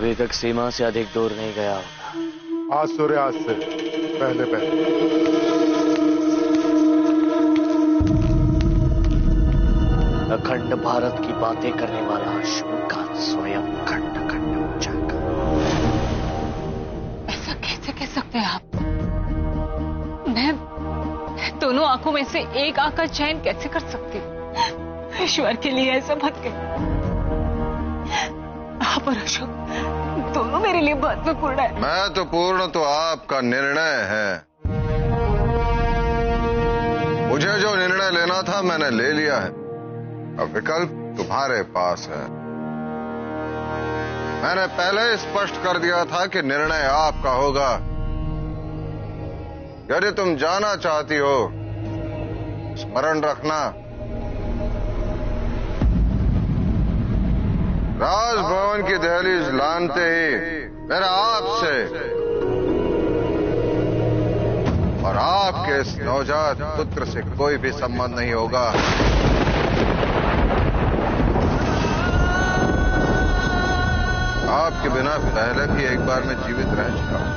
अभी तक सीमा से अधिक दूर नहीं गया होगा। आज सूर्यास्त से पहले पहले। अखंड भारत की बातें करने वाला अशोक स्वयं खंड खंड हो जाएगा। ऐसा कैसे कह सकते हैं आप? मैं दोनों आंखों में से एक आंख का चयन कैसे कर सकती हूँ? ईश्वर के लिए ऐसा मत कह। आप और अशोक दोनों मेरे लिए महत्वपूर्ण है। महत्वपूर्ण तो आपका निर्णय है। मुझे जो निर्णय लेना था मैंने ले लिया है, अब विकल्प तुम्हारे पास है। मैंने पहले स्पष्ट कर दिया था कि निर्णय आपका होगा। यदि तुम जाना चाहती हो, स्मरण रखना, राजभवन की दहलीज लानते ही मेरा आपसे और आपके इस नवजात पुत्र से कोई भी संबंध नहीं होगा। आपके बिना पहले भी एक बार मैं जीवित रह चुका हूं।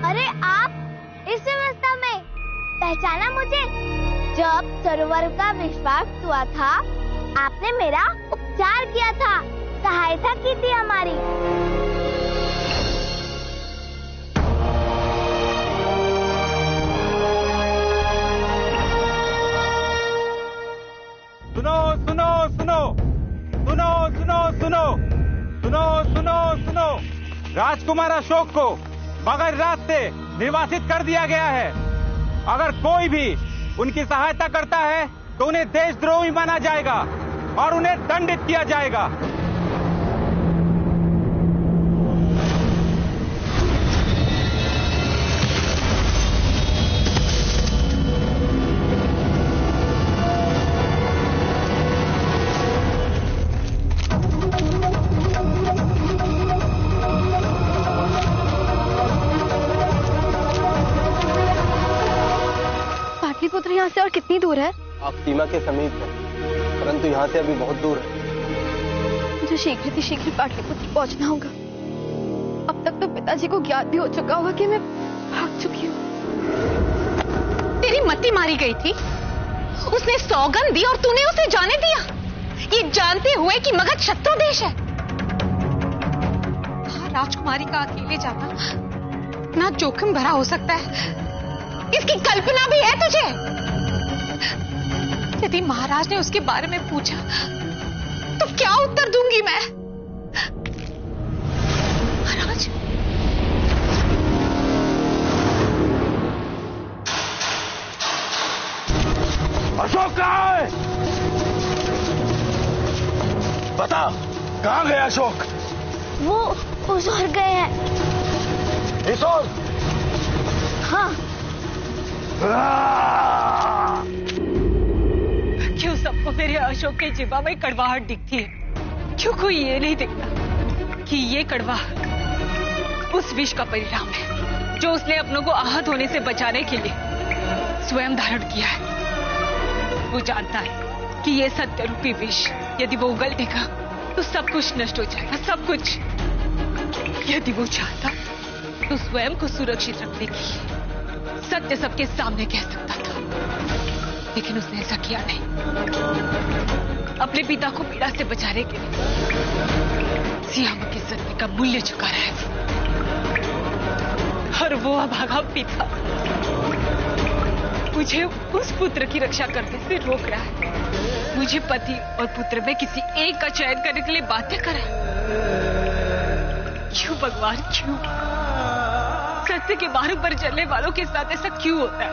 अरे आप इस व्यवस्था में पहचाना मुझे? जब सरोवर का विश्वास हुआ था, आपने मेरा उपचार किया था, सहायता की थी हमारी। सुनो सुनो सुनो सुनो सुनो सुनो सुनो सुनो सुनो राजकुमार अशोक को बगैर रास्ते निर्वासित कर दिया गया है। अगर कोई भी उनकी सहायता करता है तो उन्हें देशद्रोही माना जाएगा और उन्हें दंडित किया जाएगा। पाटलिपुत्र यहाँ से और कितनी दूर है? आप सीमा के समीप हैं, परंतु यहाँ से अभी बहुत दूर है। मुझे शीघ्र पाटलिपुत्र पहुँचना होगा। अब तक तो पिताजी को ज्ञात भी हो चुका होगा कि मैं भाग चुकी हूँ। तेरी मति मारी गई थी। उसने सौगंध दी और तूने उसे जाने दिया, ये जानते हुए कि मगध शत्रु देश है। राजकुमारी का अकेले जाना ना जोखिम भरा हो सकता है, इसकी कल्पना भी है तुझे? यदि महाराज ने उसके बारे में पूछा तो क्या उत्तर दूंगी मैं? महाराज, अशोक कहाँ है? बता, कहाँ गया अशोक? वो उस ओर गए हैं। इस ओर? हाँ। क्यों सबको मेरे अशोक के जिब्बा में कड़वाहट दिखती है? क्यों कोई ये नहीं दिखता कि ये कड़वाहट उस विष का परिणाम है जो उसने अपनों को आहत होने से बचाने के लिए स्वयं धारण किया है। वो जानता है कि ये सत्य रूपी विष यदि वो उगलेगा तो सब कुछ नष्ट हो जाएगा, सब कुछ। यदि वो चाहता तो स्वयं को सुरक्षित रखने के लिए सत्य सबके सामने कह सकता था, लेकिन उसने ऐसा किया नहीं। अपने पिता को पीड़ा से बचाने के लिए सियामा के सत्य का मूल्य चुका रहा है, और वो अभागा पिता मुझे उस पुत्र की रक्षा करने से रोक रहा है। मुझे पति और पुत्र में किसी एक का चयन करने के लिए बाध्य करा। क्यों भगवान, क्यों? सत्य के मार्ग पर चलने वालों के साथ ऐसा क्यों होता है?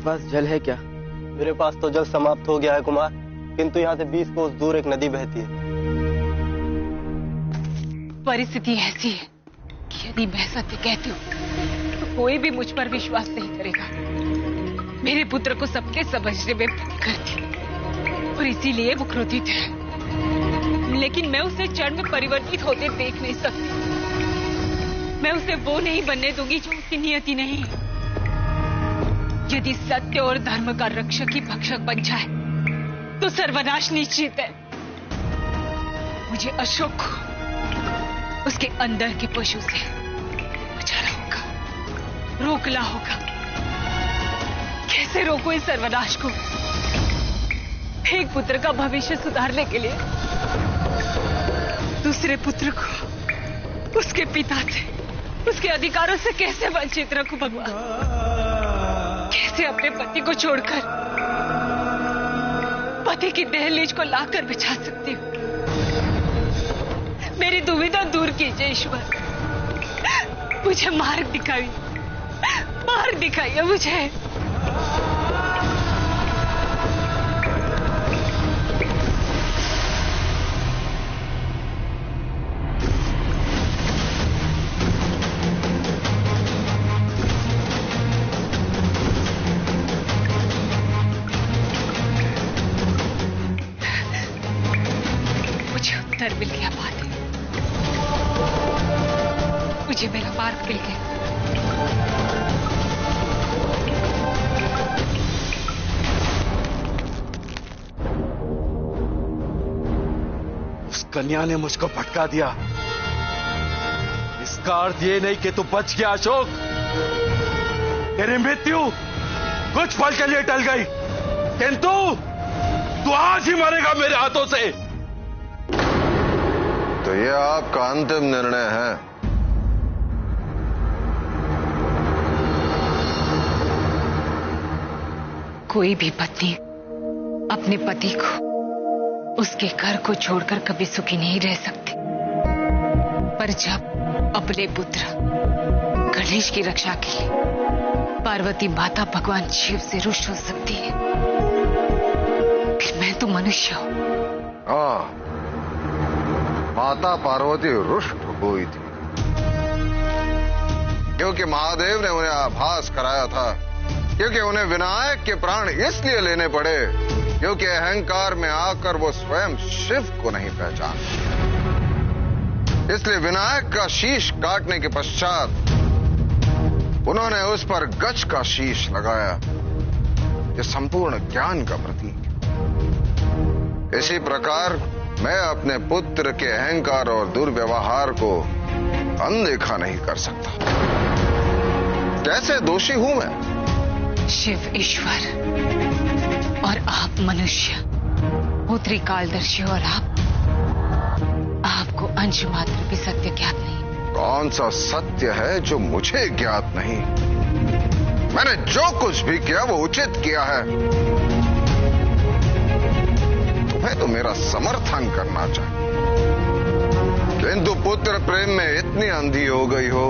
पास जल है क्या? मेरे पास तो जल समाप्त हो गया है कुमार, किंतु यहाँ से 20 कोस दूर एक नदी बहती है। परिस्थिति ऐसी है कि यदि मैं सत्य कहती हूँ तो कोई भी मुझ पर विश्वास नहीं करेगा। मेरे पुत्र को सबके समझने में भूल करती और इसीलिए वो क्रोधित है। लेकिन मैं उसे क्षण में परिवर्तित होते देख नहीं सकती। मैं उसे वो नहीं बनने दूंगी जो उसकी नियति नहीं है। यदि सत्य और धर्म का रक्षक ही भक्षक बन जाए तो सर्वनाश निश्चित है। मुझे अशोक को उसके अंदर के पशु से बचाना होगा, रोकना होगा। कैसे रोको इस सर्वनाश को? एक पुत्र का भविष्य सुधारने के लिए दूसरे पुत्र को उसके पिता से, उसके अधिकारों से कैसे वंचित रखूं भगवान? कैसे अपने पति को छोड़कर पति की दहलीज को लाकर बिछा सकती हूँ? मेरी दुविधा दूर कीजिए ईश्वर। मुझे मार्ग दिखाइए, मार्ग दिखाइए मुझे। उत्तर मिल गया बात है। मुझे मेरा मार्ग मिल गया। उस कन्या ने मुझको भटका दिया। इसका अर्थ ये नहीं कि तू बच गया अशोक। तेरी मृत्यु कुछ पल के लिए टल गई, किंतु तू आज ही मरेगा मेरे हाथों से। तो ये आपका अंतिम निर्णय है? कोई भी पत्नी अपने पति को उसके घर को छोड़कर कभी सुखी नहीं रह सकती। पर जब अपने पुत्र गणेश की रक्षा के लिए पार्वती माता भगवान शिव से रुष्ट हो सकती है, फिर मैं तो मनुष्य हूं। माता पार्वती रुष्ट हुई थी क्योंकि महादेव ने उन्हें आभास कराया था, क्योंकि उन्हें विनायक के प्राण इसलिए लेने पड़े क्योंकि अहंकार में आकर वो स्वयं शिव को नहीं पहचान। इसलिए विनायक का शीश काटने के पश्चात उन्होंने उस पर गज का शीश लगाया, जो संपूर्ण ज्ञान का प्रतीक। इसी प्रकार मैं अपने पुत्र के अहंकार और दुर्व्यवहार को अनदेखा नहीं कर सकता। कैसे दोषी हूं मैं? शिव ईश्वर और आप मनुष्य, पुत्री कालदर्शी और आपको अंश मात्र भी सत्य ज्ञात नहीं। कौन सा सत्य है जो मुझे ज्ञात नहीं? मैंने जो कुछ भी किया वो उचित किया है। तुम्हें तो मेरा समर्थन करना चाहिए, किंतु पुत्र प्रेम में इतनी अंधी हो गई हो,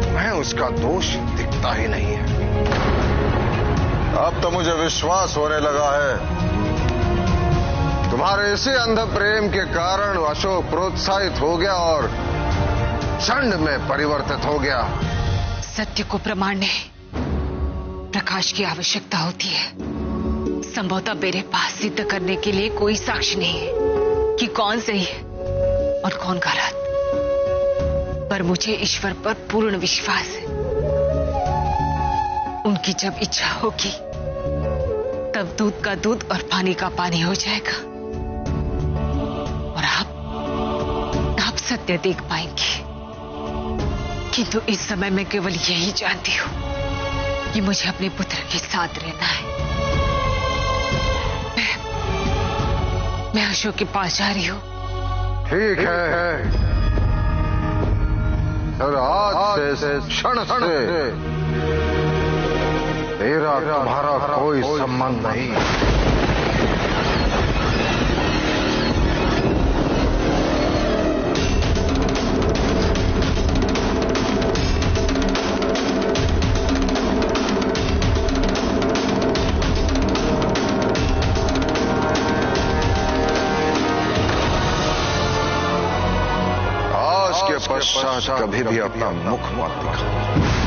तुम्हें उसका दोष दिखता ही नहीं है। अब तो मुझे विश्वास होने लगा है तुम्हारे इसी अंध प्रेम के कारण अशोक प्रोत्साहित हो गया और चंड में परिवर्तित हो गया। सत्य को प्रमाणने प्रकाश की आवश्यकता होती है। संभवतः मेरे पास सिद्ध करने के लिए कोई साक्ष्य नहीं है कि कौन सही है और कौन गलत, पर मुझे ईश्वर पर पूर्ण विश्वास है। उनकी जब इच्छा होगी तब दूध का दूध और पानी का पानी हो जाएगा और आप सत्य देख पाएंगे। किंतु इस समय मैं केवल यही जानती हूं कि मुझे अपने पुत्र के साथ रहना है। मैं अशोक के पास जा रही हूं। ठीक है, और आज से क्षण से तेरा तुम्हारा कोई संबंध नहीं। पश्चात कभी भी अपना मुख मत दिखाना।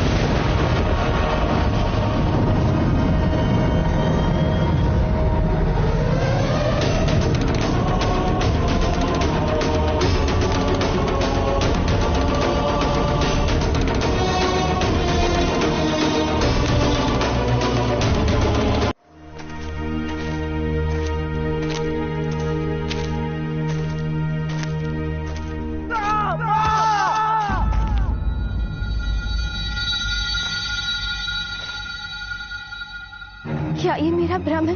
क्या ये मेरा भ्रम है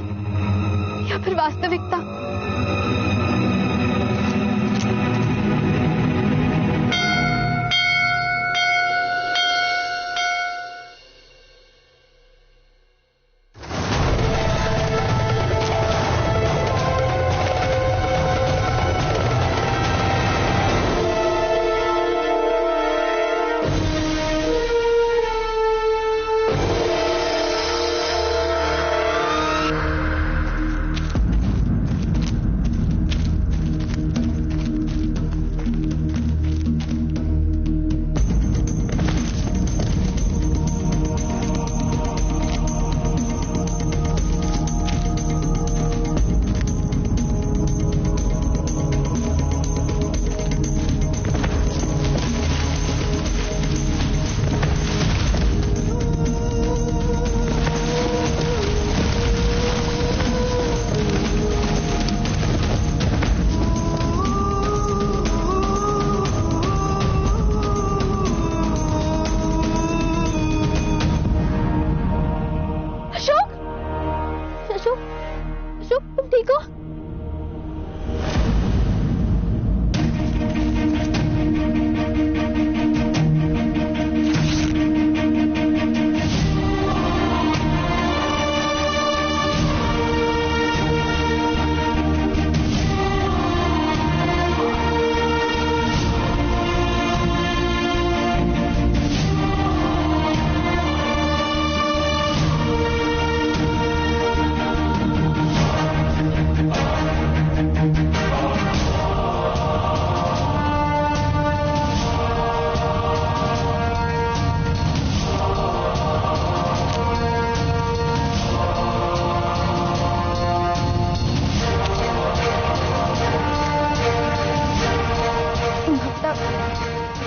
या फिर वास्तविकता? अशोक, तुम ठीक हो?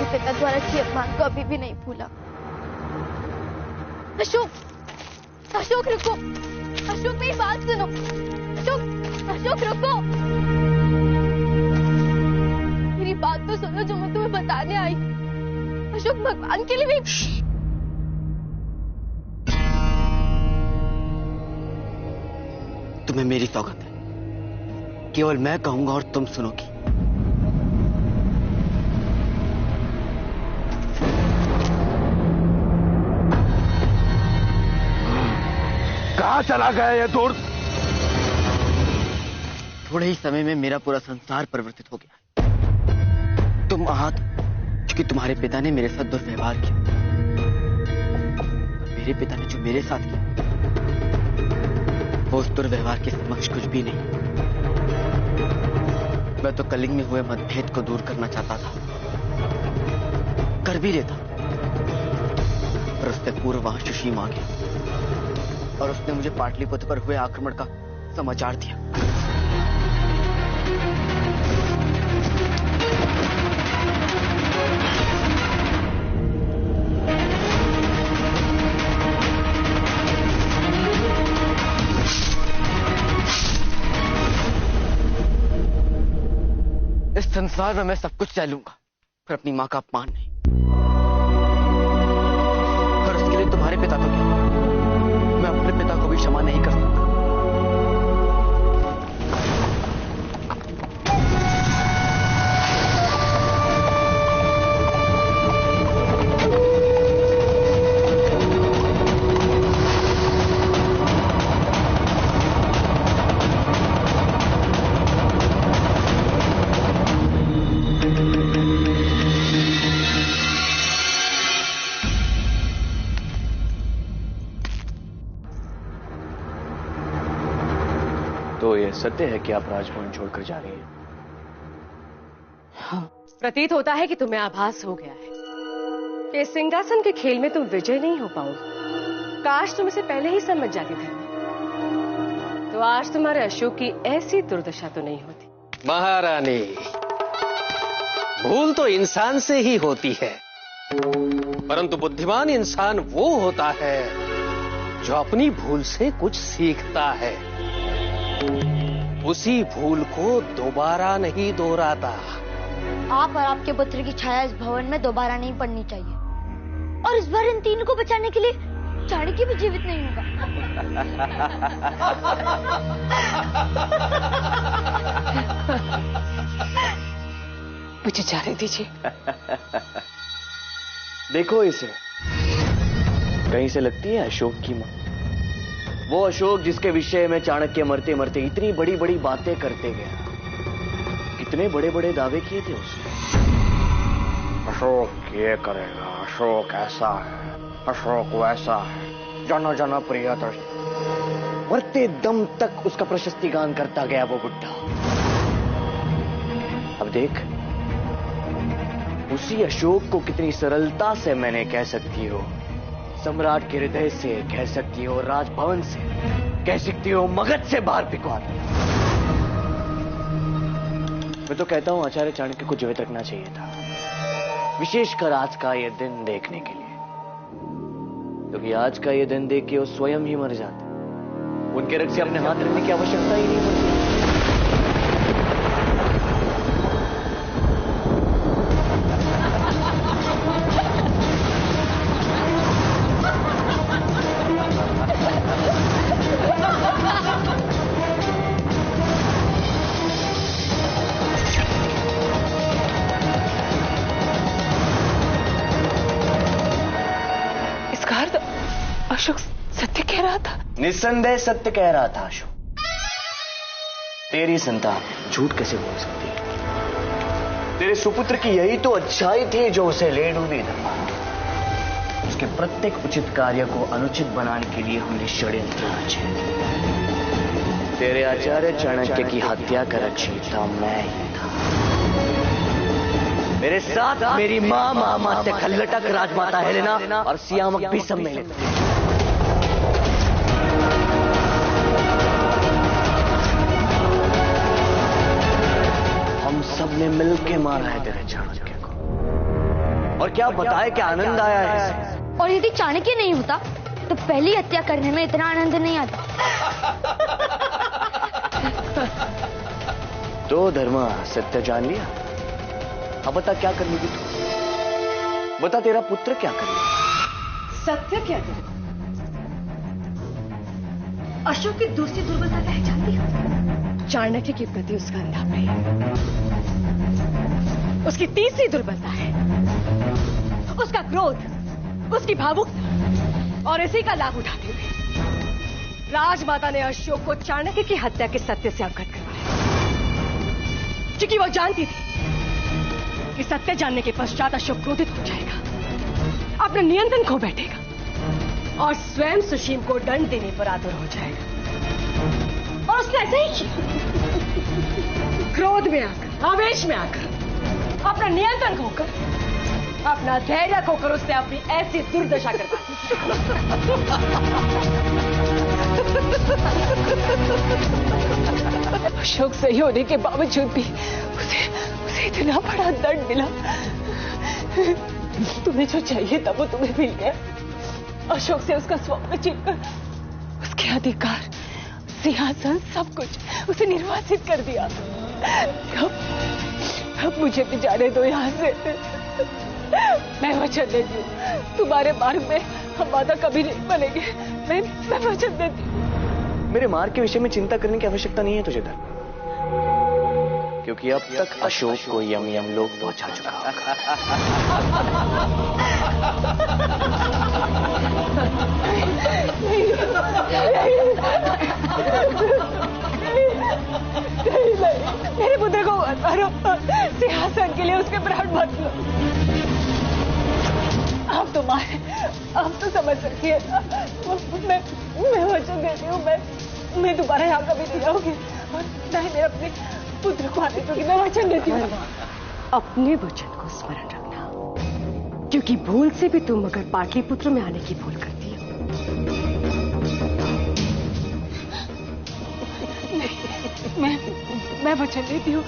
पिता द्वारा किए अपमान को अभी भी नहीं भूला। अशोक, अशोक रुको, अशोक मेरी बात सुनो, अशोक, अशोक रुको, मेरी बात तो सुनो जो मैं तुम्हें बताने आई। अशोक भगवान के लिए भी तुम्हें मेरी सौगंध है, केवल मैं कहूंगा और तुम सुनोगी। कहां चला गया ये दूर? थोड़े ही समय में मेरा पूरा संसार परिवर्तित हो गया। तुम आहत क्योंकि तुम्हारे पिता ने मेरे साथ दुर्व्यवहार किया। मेरे पिता ने जो मेरे साथ किया वो उस दुर्व्यवहार के समक्ष कुछ भी नहीं। मैं तो कलिंग में हुए मतभेद को दूर करना चाहता था, कर भी लेता, पर उससे पूर्व वहां सुशीम आ गया और उसने मुझे पाटलिपुत्र पर हुए आक्रमण का समाचार दिया। इस संसार में मैं सब कुछ सह लूंगा, पर अपनी मां का अपमान नहीं। और उसके लिए तुम्हारे पिता तो क्या, मैं अपने पिता को भी क्षमा नहीं कर सकता। तो यह सत्य है कि आप राजभवन छोड़कर जा रही हैं? हाँ। प्रतीत होता है कि तुम्हें आभास हो गया है कि इस सिंहासन के खेल में तुम विजय नहीं हो पाओगे। काश तुम इसे पहले ही समझ जाती धर्मा, तो आज तुम्हारे अशोक की ऐसी दुर्दशा तो नहीं होती। महारानी, भूल तो इंसान से ही होती है, परंतु बुद्धिमान इंसान वो होता है जो अपनी भूल से कुछ सीखता है, उसी भूल को दोबारा नहीं दोहराता। आप और आपके पुत्र की छाया इस भवन में दोबारा नहीं पड़नी चाहिए, और इस बार इन तीनों को बचाने के लिए चाणक्य भी जीवित नहीं होगा। मुझे जाने दीजिए। देखो इसे, कहीं से लगती है अशोक की मां। वो अशोक जिसके विषय में चाणक्य मरते मरते इतनी बड़ी बड़ी बातें करते गया, कितने बड़े बड़े दावे किए थे उसने। अशोक ये करेगा, अशोक ऐसा है, अशोक वैसा है, जन जन प्रियदर्शी। मरते दम तक उसका प्रशस्ति गान करता गया वो बुड्ढा। अब देख, उसी अशोक को कितनी सरलता से मैंने कह सकती हो सम्राट के हृदय से, कह सकती हो राजभवन से, कह सकती हो मगध से बाहर फिकवा दो। मैं तो कहता हूं आचार्य चाणक्य को जीवित रखना चाहिए था, विशेषकर आज का ये दिन देखने के लिए, क्योंकि आज का ये दिन देख के वो स्वयं ही मर जाते। उनके रक्त से अपने हाथ रखने की आवश्यकता ही नहीं पड़ती। अशोक सत्य कह रहा था। निस्संदेह सत्य कह रहा था अशोक। तेरी संतान झूठ कैसे बोल सकती है? तेरे सुपुत्र की यही तो अच्छाई थी जो उसे ले डूबी धर्मा। उसके प्रत्येक उचित कार्य को अनुचित बनाने के लिए हमने षड्यंत्र रचे। तेरे आचार्य चाणक्य की हत्या का रचयिता मैं ही था। मेरे साथ मेरी मां महामात्य खल्लटक राजमाता हेलेना और सियामक भी सम्मिलित थे। हम सब ने मिलकर मारा है तेरे चाणक्य को। और क्या बताए कि आनंद आया है। और यदि चाणक्य नहीं होता तो पहली हत्या करने में इतना आनंद नहीं आता। तो धर्मा सत्य जान लिया। अब बता क्या करनी थी तू? बता तेरा पुत्र क्या करेगा? सत्य क्या करेगा? अशोक की दूसरी दुर्बलता क्या है जानती हो? चाणक्य के प्रति उसका अंधा प्रेम। उसकी तीसरी दुर्बलता है उसका क्रोध, उसकी भावुकता, और इसी का लाभ उठाते हुए राजमाता ने अशोक को चाणक्य की हत्या के सत्य से अवगत करवाया, क्योंकि वो जानती थी कि सत्य जानने के पश्चात अशोक क्रोधित हो जाएगा, अपना नियंत्रण खो बैठेगा और स्वयं सुशीम को दंड देने पर आतुर हो जाएगा। और उसने ऐसा ही किया। क्रोध में आकर, आवेश में आकर, अपना नियंत्रण खोकर, अपना धैर्य खोकर उसने अपनी ऐसी दुर्दशा करवा दी। अशोक सही होने के बावजूद भी उसे इतना बड़ा दंड मिला। तुम्हें जो चाहिए था वो तुम्हें मिल गया। अशोक से उसका स्वप्न छीनकर उसके अधिकार, सिंहासन, सब कुछ उसे निर्वासित कर दिया। अब मुझे भी जाने दो यहाँ से। मैं वचन देती हूँ तुम्हारे मार्ग में हम बाधा कभी नहीं बनेंगे। मैं वचन देती हूँ। मेरे मार्ग के विषय में चिंता करने की आवश्यकता नहीं है तुझे धर्म, क्योंकि अब तक अशोक को यम लोग पहुंचा चुका होगा। मेरे पुत्र को मारो, सिंहासन के लिए उसके प्राण मत लो। आप तो मां हैं, आप तो समझ सकती है। मैं वचन देती हूँ, मैं दोबारा यहाँ कभी नहीं आऊंगी और ना ही मेरे अपने पुत्र को आने दूंगी। मैं वचन देती हूँ। अपने वचन को स्मरण रखना, क्योंकि भूल से भी तुम अगर पाटलिपुत्र में आने की भूल करती हो। मैं वचन लेती हूँ,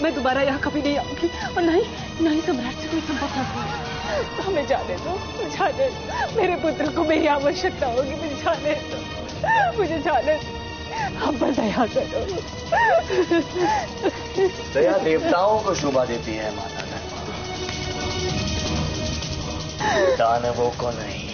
मैं दोबारा यहाँ कभी नहीं आऊंगी और नहीं सम्राट से कोई संपर्क न करूंगी। हमें जाने दो, मेरे पुत्र को मेरी आवश्यकता होगी। मुझे जाने दो, हम पर दया करो। दया देवताओं को शोभा देती है माता धर्मा, दानवों को नहीं।